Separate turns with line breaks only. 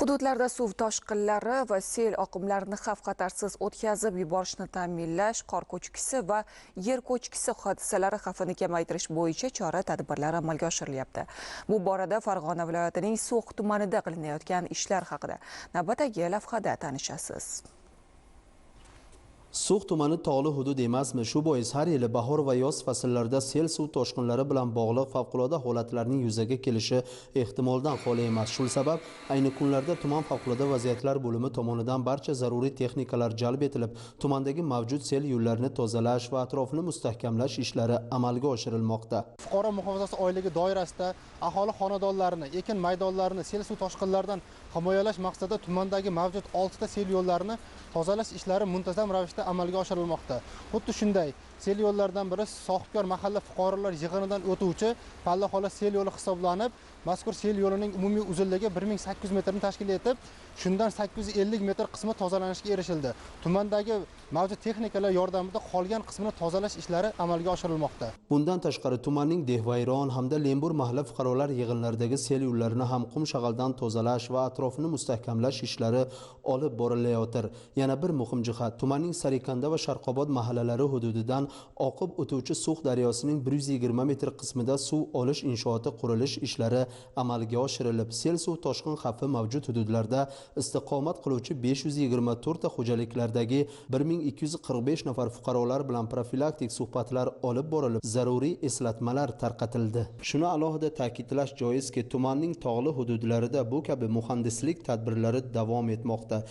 Hududlarda suv toshqinlari va sel oqimlarini xavf-xatarsiz o'tkazib yuborishni ta'minlash, qor ko'chkisi va yer ko'chkisi hodisalari xavfini kamaytirish bo'yicha chora-tadbirlar amalga oshirilyapti. Bu borada Farg'ona viloyatining So'x tumanida qilinayotgan ishlar haqida navbatdagi lavhada tanishasiz.
So'x tumani tog'li hudud emasmi? Shu bois har yili bahor va yoz fasllarida sel suv toshqinlari bilan bog'liq favqulodda holatlarning yuzaga kelishi ehtimoldan xoli emas. Shu sabab ayni kunlarda tuman favqulodda vaziyatlar bo'limi tomonidan barcha zaruriy texnikalar jalb etilib, tumandagi mavjud sel yo'llarini tozalash va atrofini mustahkamlash ishlari amalga oshirilmoqda.
Fuqaro muhofazasi oyligi doirasida aholi xonadonlarini, ekin maydonlarini sel suv toshqinlaridan himoyalash maqsadida tumandagi mavjud 6 ta sel yo'llarini tozalash ishlari muntazam ravishda amalga oshirilmoqda. Xuddi shunday sel yo'llaridan biri sohibkor mahalla fuqarolar yig'inidan o'tuvchi Pallaxola sel yo'li hisoblanib, mazkur sel yo'lining umumiy uzunligi 1800 metrni tashkil etib, shundan 850 metr qismi tozalanishga erishildi. Tumandagi mavjud texnikalar yordamida qolgan qismini tozalash ishlari amalga oshirilmoqda.
Bundan tashqari tumanning Dehvayron hamda Lembur mahalla fuqarolar yig'inlaridagi sel yo'llarini ham qum shag'aldan tozalash va atrofini mustahkamlash ishlari olib borilayotir. Yana bir muhim jihat, tumanning Sarikanda va Sharqobod mahallalari hududidan oqib o'tuvchi So'x daryosining 120 metr qismida suv olish inshooti qurilish ishlari amalga oshirilib, sel suv toshqin xavfi mavjud hududlarda istiqomat qiluvchi 524 ta xo'jaliklardagi 1245 nafar fuqarolar bilan profilaktik suhbatlar olib borilib, zaruriy eslatmalar tarqatildi. Shuni alohida ta'kidlash joizki, tumanning tog'li hududlarida bu kabi muhandislik tadbirlari davom etmoqda.